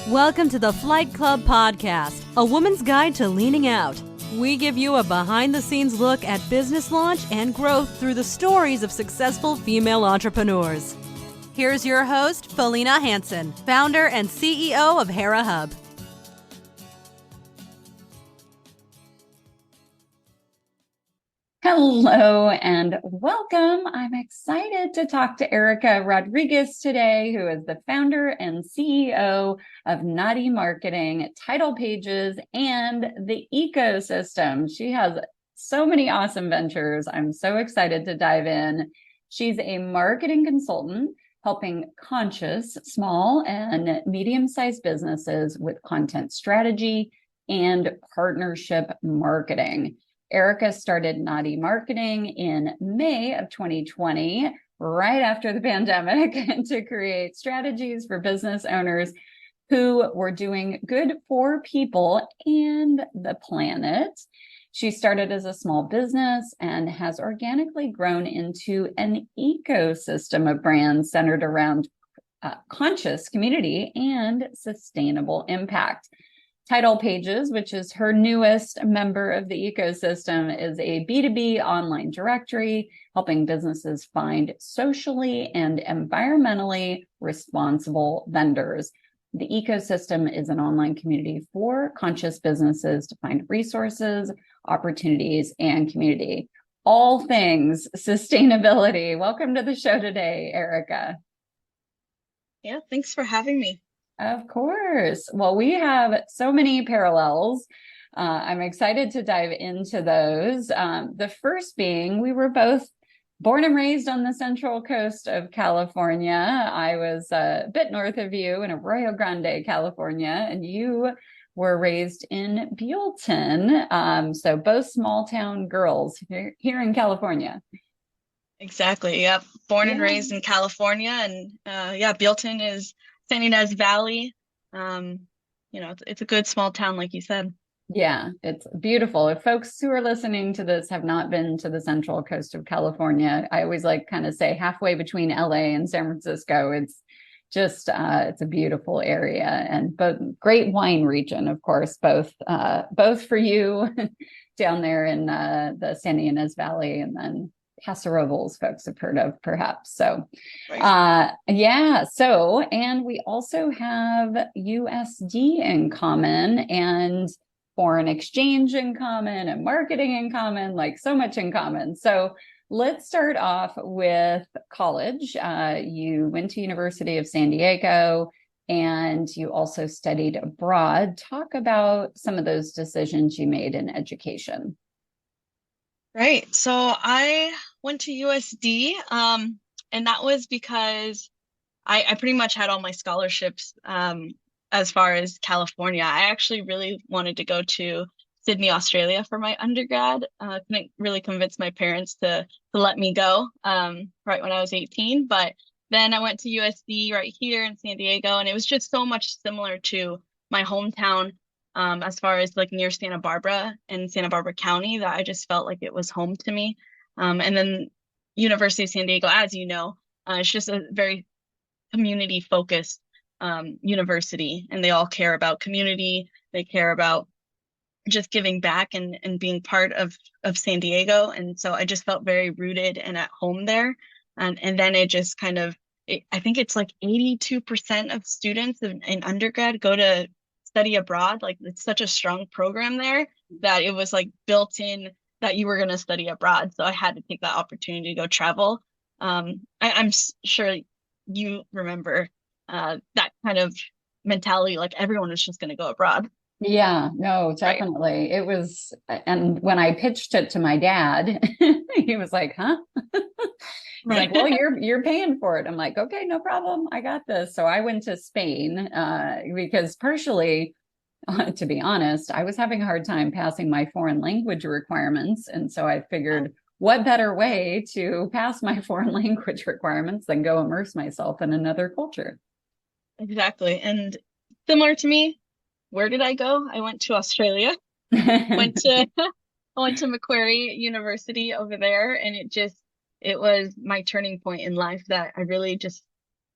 Welcome to the Flight Club Podcast, a woman's guide to leaning out. We give you a behind-the-scenes look at business launch and growth through the stories of successful female entrepreneurs. Here's your host, Felina Hansen, founder and CEO of Hera Hub. Hello and welcome. I'm excited to talk to Erika Rodriguez today, who is the founder and CEO of Naughty Marketing, Title Pages, and the Ecosystem. She has so many awesome ventures. I'm so excited to dive in. She's a marketing consultant helping conscious small and medium-sized businesses with content strategy and partnership marketing. Erika started Naughty Marketing in May of 2020, right after the pandemic, to create strategies for business owners who were doing good for people and the planet. She started as a small business and has organically grown into an ecosystem of brands centered around conscious community and sustainable impact. Title Pages, which is her newest member of the ecosystem, is a B2B online directory helping businesses find socially and environmentally responsible vendors. The ecosystem is an online community for conscious businesses to find resources, opportunities, and community. All things sustainability. Welcome to the show today, Erika. Yeah, thanks for having me. Of course. Well, we have so many parallels. I'm excited to dive into those. The first being, we were both born and raised on the central coast of California. I was a bit north of you in Arroyo Grande, California, and you were raised in Buellton. So both small town girls here in California. Exactly. Yep. Born and raised in California. And Buellton is San Ynez Valley. It's a good small town, like you said. Yeah, it's beautiful. If folks who are listening to this have not been to the central coast of California, I always like kind of say halfway between LA and San Francisco. It's just it's a beautiful area, and both great wine region, of course, both for you down there in the San Ynez Valley, and then Paso Robles folks have heard of, perhaps. So, right. So, and we also have USD in common and foreign exchange in common and marketing in common, like so much in common. So let's start off with college. You went to University of San Diego and you also studied abroad. Talk about some of those decisions you made in education. Right. So I went to USD, and that was because I pretty much had all my scholarships as far as California. I actually really wanted to go to Sydney, Australia for my undergrad. Couldn't really convince my parents to let me go right when I was 18. But then I went to USD right here in San Diego, and it was just so much similar to my hometown. As far as like near Santa Barbara and Santa Barbara County, that I just felt like it was home to me. And then University of San Diego, as you know, it's just a very community focused university, and they all care about community. They care about just giving back and being part of San Diego. And so I just felt very rooted and at home there. And then it just kind of, I think it's like 82% of students in undergrad go to study abroad. Like, it's such a strong program there that it was like built in that you were going to study abroad. So I had to take that opportunity to go travel. I'm sure you remember that kind of mentality, like everyone was just going to go abroad. Yeah, no, definitely. Right. It was, and when I pitched it to my dad, he was like, huh? Right. Like, well, you're paying for it. I'm like, okay, no problem. I got this. So I went to Spain because partially, to be honest, I was having a hard time passing my foreign language requirements. And so I figured, what better way to pass my foreign language requirements than go immerse myself in another culture? Exactly. And similar to me, where did I go? I went to Australia. I went to Macquarie University over there, and it was my turning point in life that I really just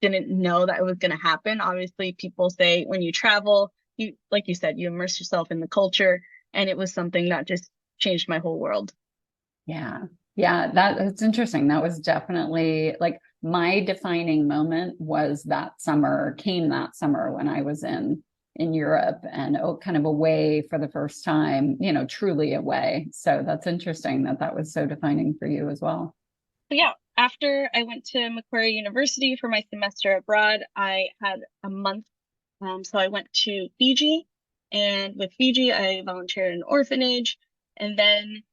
didn't know that it was going to happen. Obviously, people say when you travel, you, like you said, you immerse yourself in the culture, and it was something that just changed my whole world. Yeah. Yeah, that's interesting. That was definitely like my defining moment was came that summer when I was in Europe and kind of away for the first time, truly away. So that's interesting that that was so defining for you as well. So yeah, after I went to Macquarie University for my semester abroad, I had a month. So I went to Fiji, and with Fiji, I volunteered in an orphanage. And then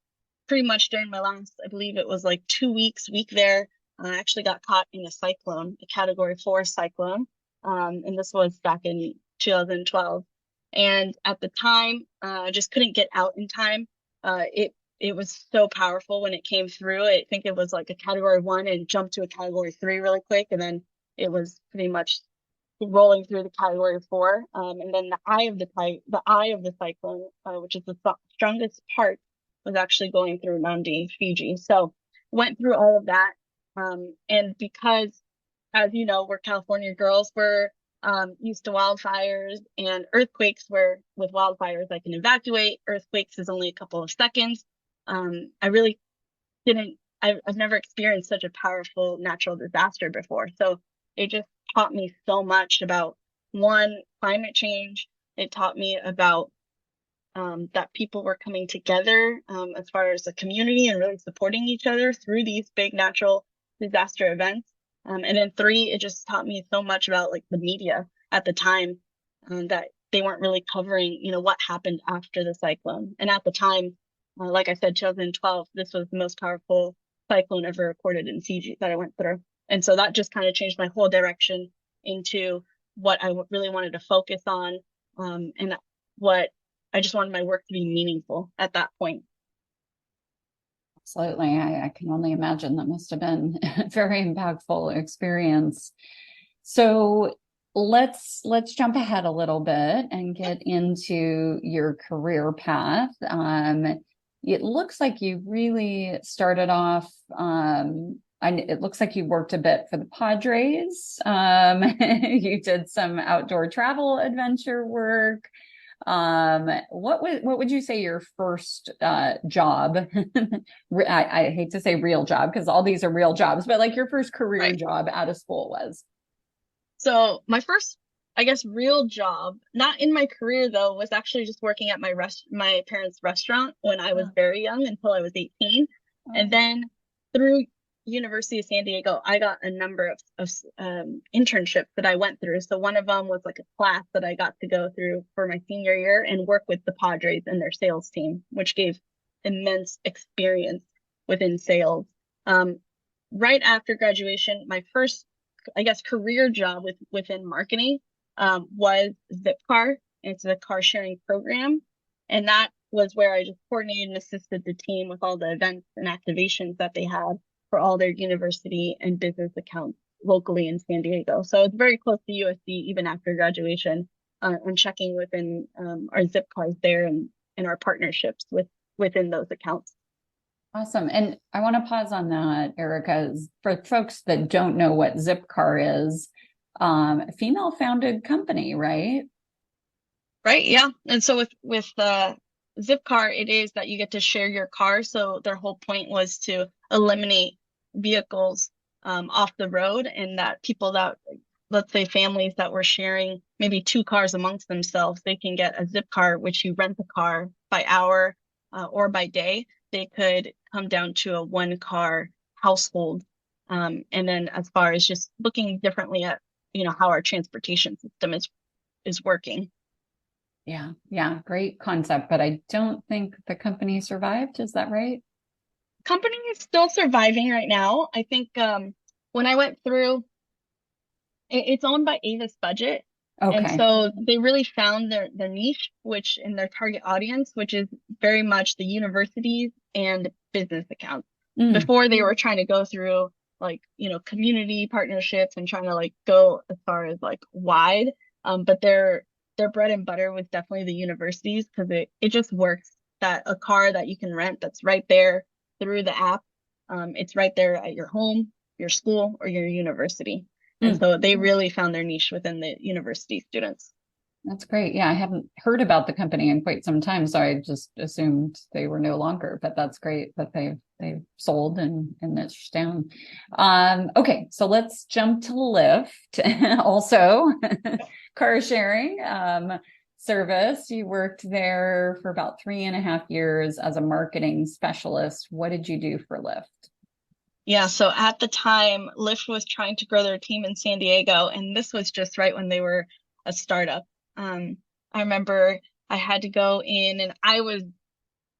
pretty much during my last, I believe it was like 2 week there, I actually got caught in a cyclone, a Category 4 cyclone. And this was back in 2012. And at the time, I just couldn't get out in time. It was so powerful when it came through. I think it was like a Category 1 and jumped to a Category 3 really quick. And then it was pretty much rolling through the Category 4. And then the eye of the cyclone, which is the strongest part, was actually going through Nandi, Fiji. So went through all of that. And because, as you know, we're California girls, we're used to wildfires and earthquakes, where with wildfires I can evacuate. Earthquakes is only a couple of seconds. I really I've never experienced such a powerful natural disaster before. So it just taught me so much about, one, climate change. It taught me about that people were coming together as far as a community and really supporting each other through these big natural disaster events. And then three, it just taught me so much about like the media at the time, that they weren't really covering, what happened after the cyclone. And at the time, like I said, 2012, this was the most powerful cyclone ever recorded in Fiji that I went through. And so that just kind of changed my whole direction into what I really wanted to focus on, and what I just wanted my work to be meaningful at that point. Absolutely. I can only imagine that must have been a very impactful experience. So let's jump ahead a little bit and get into your career path. It looks like you really started off, it looks like you worked a bit for the Padres. You did some outdoor travel adventure work. What would you say your first job? I hate to say real job because all these are real jobs, but like your first career job out of school was? So my first, I guess, real job, not in my career though, was actually just working at my parents' restaurant when I was very young, until I was 18. And then through University of San Diego, I got a number of internships that I went through. So one of them was like a class that I got to go through for my senior year and work with the Padres and their sales team, which gave immense experience within sales. Right after graduation, my first, I guess, career job within marketing was Zipcar. It's a car sharing program. And that was where I just coordinated and assisted the team with all the events and activations that they had for all their university and business accounts locally in San Diego. So it's very close to USD even after graduation, and checking within our Zipcars there and our partnerships within those accounts. Awesome. And I want to pause on that, Erika. For folks that don't know what Zipcar is, a female founded company, right? Right. Yeah. And so with Zipcar, it is that you get to share your car. So their whole point was to eliminate vehicles off the road, and that people that, let's say families that were sharing maybe 2 cars amongst themselves, they can get a Zipcar, which you rent the car by hour or by day. They could come down to a 1-car household. And then as far as just looking differently at, how our transportation system is working. Yeah, great concept, but I don't think the company survived. Is that right? Company is still surviving right now. I think when I went through, it's owned by Avis Budget. Okay. And so they really found their niche, which in their target audience, which is very much the universities and business accounts. Before they were trying to go through like, community partnerships and trying to like go as far as like wide. But their bread and butter was definitely the universities, because it just works, that a car that you can rent that's right there through the app. It's right there at your home, your school, or your university. And so they really found their niche within the university students. That's great. Yeah, I haven't heard about the company in quite some time, so I just assumed they were no longer. But that's great that they've sold and niched down. Okay, so let's jump to Lyft. Also, car sharing service. You worked there for about 3.5 years as a marketing specialist. What did you do for Lyft? Yeah, so at the time, Lyft was trying to grow their team in San Diego, and this was just right when they were a startup. I remember I had to go in, and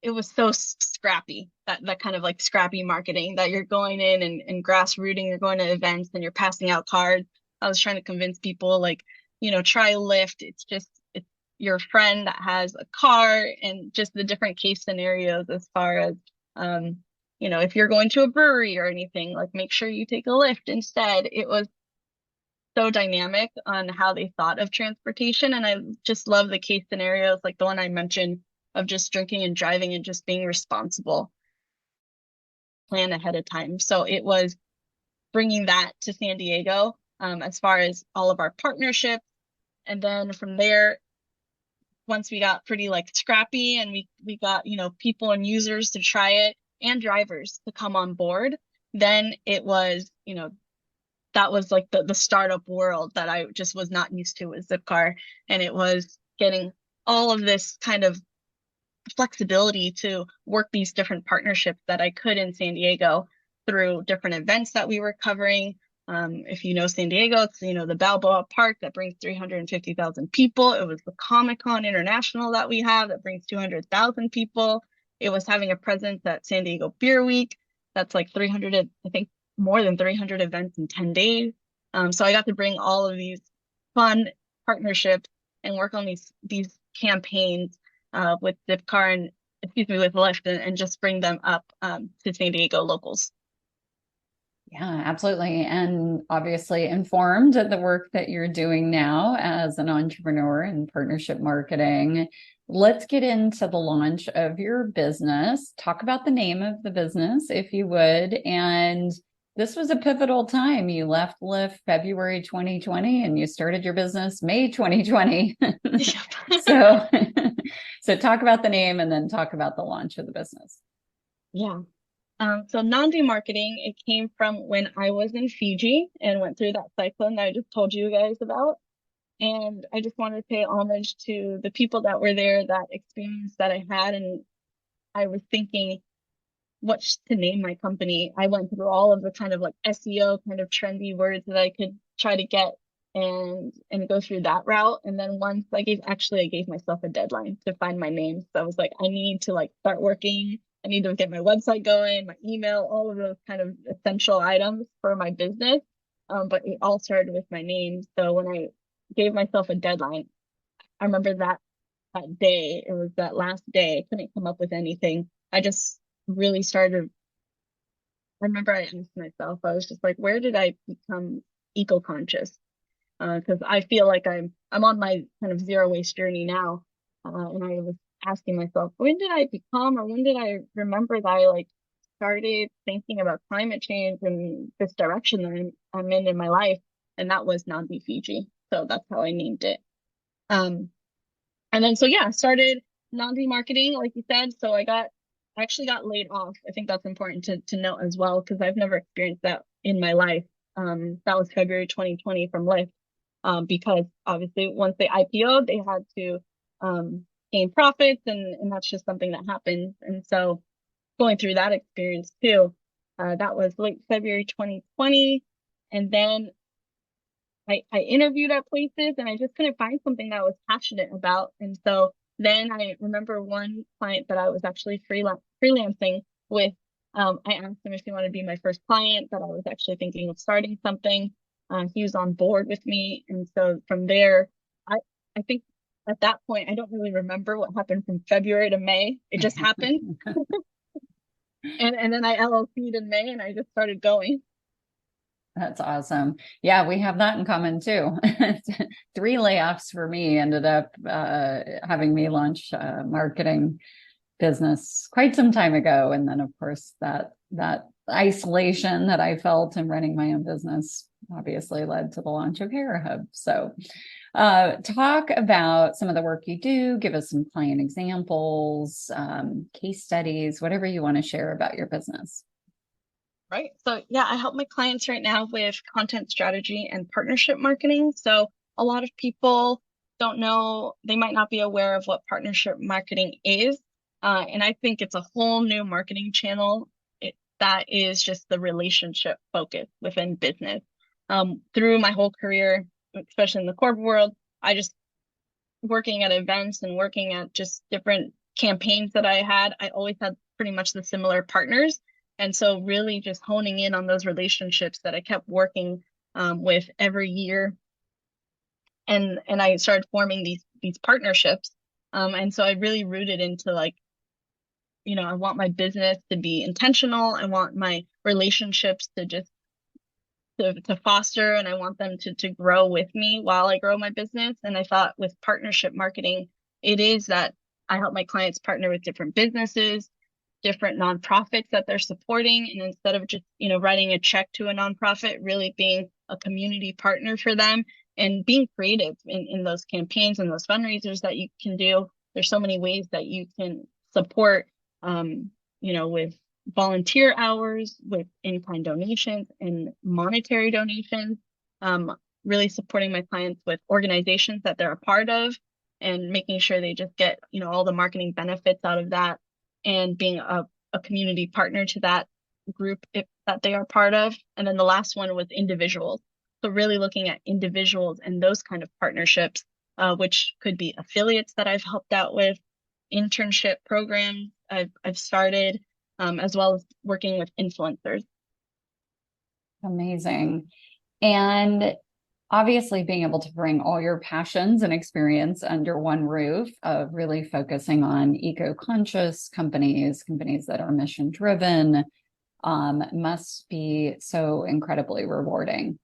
it was so scrappy, that kind of like scrappy marketing that you're going in and grassrooting, you're going to events and you're passing out cards. I was trying to convince people like, try Lyft. It's your friend that has a car, and just the different case scenarios as far as, if you're going to a brewery or anything, like make sure you take a Lyft instead. It was so dynamic on how they thought of transportation. And I just love the case scenarios, like the one I mentioned of just drinking and driving and just being responsible, plan ahead of time. So it was bringing that to San Diego, as far as all of our partnerships. And then from there, once we got pretty like scrappy and we got, people and users to try it and drivers to come on board, then it was, that was like the startup world that I just was not used to with Zipcar. And it was getting all of this kind of flexibility to work these different partnerships that I could in San Diego through different events that we were covering. If you know San Diego, it's, the Balboa Park that brings 350,000 people. It was the Comic-Con International that we have that brings 200,000 people. It was having a presence at San Diego Beer Week. That's like 300, I think more than 300 events in 10 days. So I got to bring all of these fun partnerships and work on these campaigns with Zipcar and, with Lyft, and just bring them up to San Diego locals. Yeah, absolutely. And obviously informed of the work that you're doing now as an entrepreneur in partnership marketing. Let's get into the launch of your business. Talk about the name of the business, if you would. And this was a pivotal time. You left Lyft February 2020 and you started your business May 2020. So, so talk about the name and then talk about the launch of the business. Yeah. So Nandi Marketing, it came from when I was in Fiji and went through that cyclone that I just told you guys about. And I just wanted to pay homage to the people that were there, that experience that I had. And I was thinking what to name my company. I went through all of the kind of like SEO kind of trendy words that I could try to get and go through that route. And then once I gave myself a deadline to find my name. So I was like, I need to like start working. I need to get my website going, my email, all of those kind of essential items for my business. But it all started with my name. So when I gave myself a deadline, I remember that day, it was that last day, I couldn't come up with anything. I just really started. I remember I asked myself, I was just like, where did I become eco-conscious? Because I feel like I'm on my kind of zero waste journey now. And I was asking myself, when did I become, or when did I remember that I like started thinking about climate change and this direction that I'm in my life? And that was Nandi Fiji. So that's how I named it. And then, so yeah, I started Nandi Marketing, like you said. So I actually got laid off. I think that's important to note as well, because I've never experienced that in my life. That was February 2020 from Lyft. Because obviously once they IPO'd, they had to gain profits, and that's just something that happens. And so going through that experience too, that was late February 2020. And then I interviewed at places and I just couldn't find something that I was passionate about. And so then I remember one client that I was actually freelancing with. I asked him if he wanted to be my first client, that I was actually thinking of starting something. He was on board with me. And so from there, I think at that point, I don't really remember what happened from February to May. It just happened. And then I LLC'd in May and I just started going. That's awesome. Yeah, we have that in common too. 3 layoffs for me ended up having me launch a marketing business quite some time ago. And then of course that isolation that I felt in running my own business obviously led to the launch of Hera Hub. So talk about some of the work you do, give us some client examples, case studies, whatever you want to share about your business. Right. So yeah, I help my clients right now with content strategy and partnership marketing. So a lot of people don't know, they might not be aware of what partnership marketing is. And I think it's a whole new marketing channel that is just the relationship focus within business. Through my whole career, especially in the corporate world, I just working at events and working at just different campaigns that I always had pretty much the similar partners. And so really just honing in on those relationships that I kept working with every year. And I started forming these partnerships. And so I really rooted into like, I want my business to be intentional. I want my relationships to just to foster, and I want them to grow with me while I grow my business. And I thought with partnership marketing, it is that I help my clients partner with different businesses, different nonprofits that they're supporting. And instead of just, writing a check to a nonprofit, really being a community partner for them and being creative in those campaigns and those fundraisers that you can do. There's so many ways that you can support, with volunteer hours, with in-kind donations and monetary donations, really supporting my clients with organizations that they're a part of and making sure they just get, all the marketing benefits out of that, and being a community partner to that group that they are part of. And then the last one was individuals. So really looking at individuals and those kind of partnerships, which could be affiliates that I've helped out with, internship programs I've started, as well as working with influencers. Amazing. And obviously being able to bring all your passions and experience under one roof, of really focusing on eco-conscious companies that are mission driven, must be so incredibly rewarding.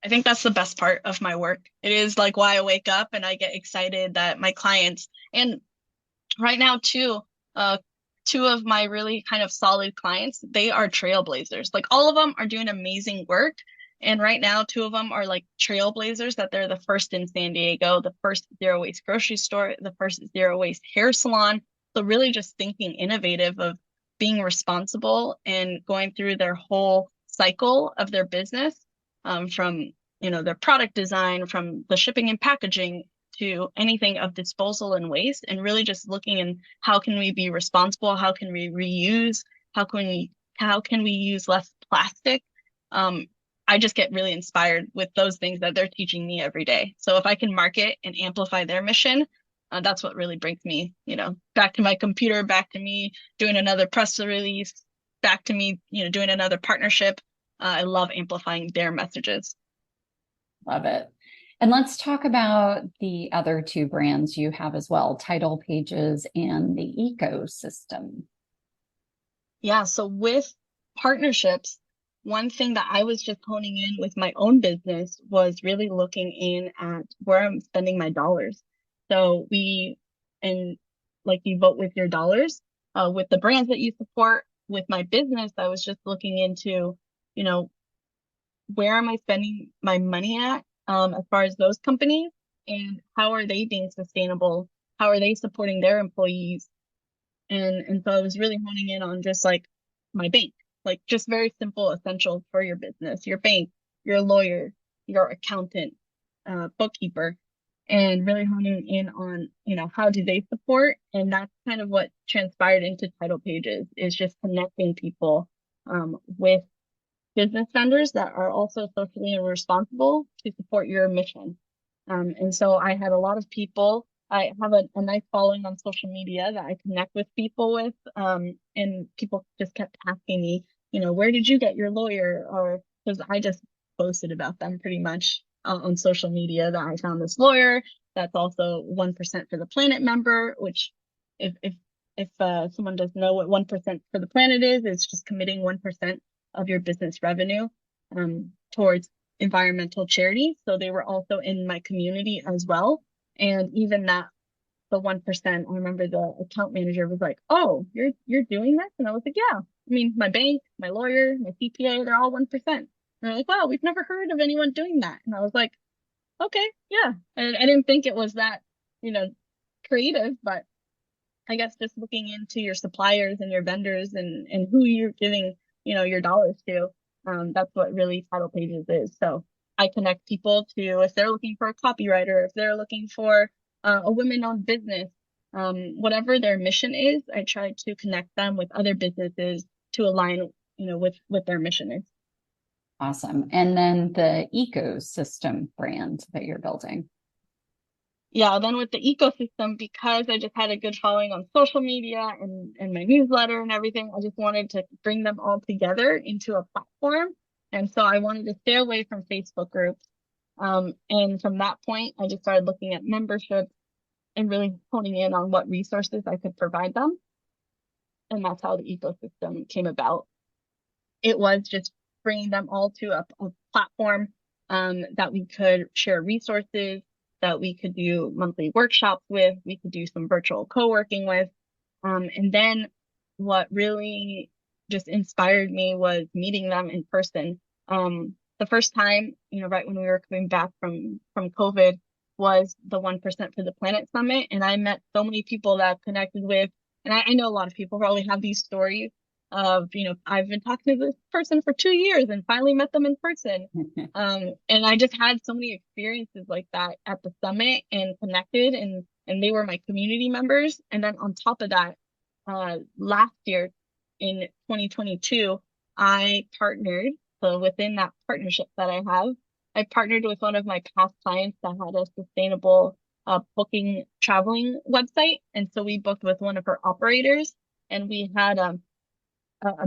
I think that's the best part of my work. It is like why I wake up and I get excited that my clients, and right now too, two of my really kind of solid clients, they are trailblazers. Like all of them are doing amazing work. And right now, two of them are like trailblazers, that they're the first in San Diego, the first zero waste grocery store, the first zero waste hair salon. So really just thinking innovative of being responsible and going through their whole cycle of their business, from, their product design, from the shipping and packaging to anything of disposal and waste, and really just looking in how can we be responsible, how can we reuse, how can we use less plastic. I just get really inspired with those things that they're teaching me every day. So if I can market and amplify their mission, that's what really brings me, back to my computer, back to me doing another press release, back to me, doing another partnership. I love amplifying their messages. Love it. And let's talk about the other two brands you have as well, Title Pages and the Ecosystem. Yeah, so with partnerships, one thing that I was just honing in with my own business was really looking in at where I'm spending my dollars. So and like you vote with your dollars, with the brands that you support. With my business, I was just looking into, where am I spending my money at, as far as those companies, and how are they being sustainable? How are they supporting their employees? And so I was really honing in on just like my bank, like just very simple essentials for your business, your bank, your lawyer, your accountant, bookkeeper, and really honing in on, how do they support? And that's kind of what transpired into Title Pages, is just connecting people, with business vendors that are also socially responsible to support your mission. And so I had a lot of people. I have a nice following on social media that I connect with people with. And people just kept asking me, where did you get your lawyer? Or because I just posted about them pretty much on social media, that I found this lawyer that's also 1% for the Planet member, which if someone doesn't know what 1% for the Planet is, it's just committing 1% of your business revenue towards environmental charity. So they were also in my community as well. And even that, the 1%, I remember the account manager was like, "Oh, you're doing this?" And I was like, "Yeah." mean, my bank, my lawyer, my CPA, they're all 1%. And they're like, wow, we've never heard of anyone doing that. And I was like, okay, yeah. And I didn't think it was that, creative, but I guess just looking into your suppliers and your vendors and who you're giving, your dollars to, that's what really Title Pages is. So I connect people to, if they're looking for a copywriter, if they're looking for a women-owned business, whatever their mission is, I try to connect them with other businesses to align, with their mission is. Awesome. And then the ecosystem brand that you're building. Yeah, then with the ecosystem, because I just had a good following on social media and my newsletter and everything, I just wanted to bring them all together into a platform. And so I wanted to stay away from Facebook groups. And from that point, I just started looking at memberships and really honing in on what resources I could provide them. And that's how the ecosystem came about. It was just bringing them all to a platform that we could share resources, that we could do monthly workshops with, we could do some virtual co-working with. And then what really just inspired me was meeting them in person. The first time, right when we were coming back from COVID, was the 1% for the Planet Summit. And I met so many people that I've connected with. And I know a lot of people probably have these stories of, I've been talking to this person for 2 years and finally met them in person. And I just had so many experiences like that at the summit and connected, and they were my community members. And then on top of that, last year in 2022, I partnered. So within that partnership that I have, I partnered with one of my past clients that had a sustainable booking traveling website. And so we booked with one of her operators, and we had a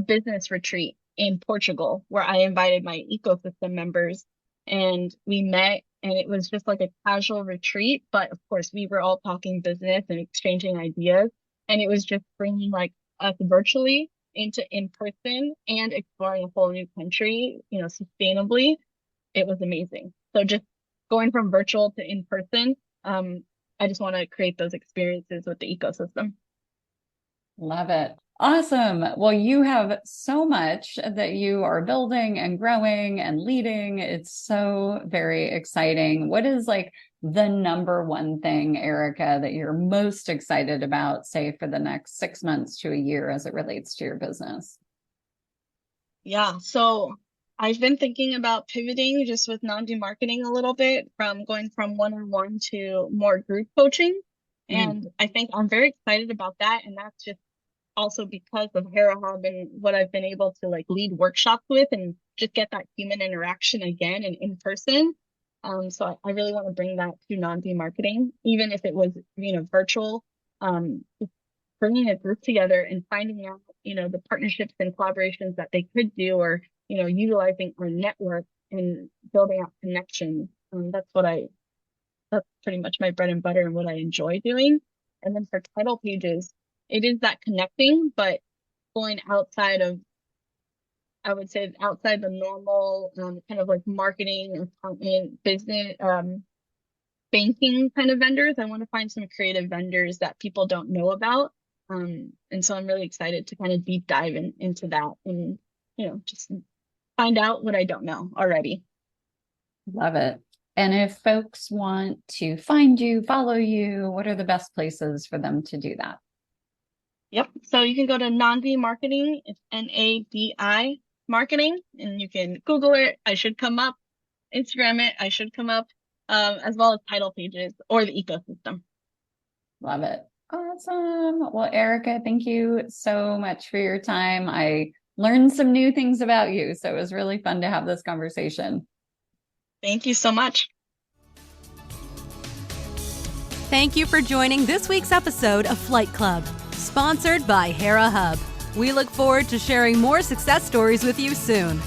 business retreat in Portugal where I invited my ecosystem members, and we met, and it was just like a casual retreat. But of course, we were all talking business and exchanging ideas, and it was just bringing like us virtually into in person and exploring a whole new country, sustainably. It was amazing. So just going from virtual to in person, I just want to create those experiences with the ecosystem. Love it. Awesome. Well, you have so much that you are building and growing and leading. It's so very exciting. What is like the number one thing, Erika, that you're most excited about, say, for the next 6 months to a year as it relates to your business? Yeah. So I've been thinking about pivoting just with non-D marketing a little bit, from going from one-on-one to more group coaching. And I think I'm very excited about that. And that's just also because of Hera Hub and what I've been able to like lead workshops with and just get that human interaction again and in person. So I really want to bring that to non-D marketing, even if it was, virtual, just bringing a group together and finding out, the partnerships and collaborations that they could do, or, utilizing our network and building out connections. That's pretty much my bread and butter and what I enjoy doing. And then for Title Pages, it is that connecting, but going outside of, I would say, outside the normal kind of like marketing, accounting, business, banking kind of vendors. I want to find some creative vendors that people don't know about. And so I'm really excited to kind of deep dive into that and, just find out what I don't know already. Love it. And if folks want to find you, follow you, what are the best places for them to do that? Yep. So you can go to non-D marketing. It's NADI marketing, and you can Google it. I should come up. Instagram it. I should come up, as well as Title Pages or the ecosystem. Love it. Awesome. Well, Erika, thank you so much for your time. I learned some new things about you, so it was really fun to have this conversation. Thank you so much. Thank you for joining this week's episode of Flight Club, sponsored by Hera Hub. We look forward to sharing more success stories with you soon.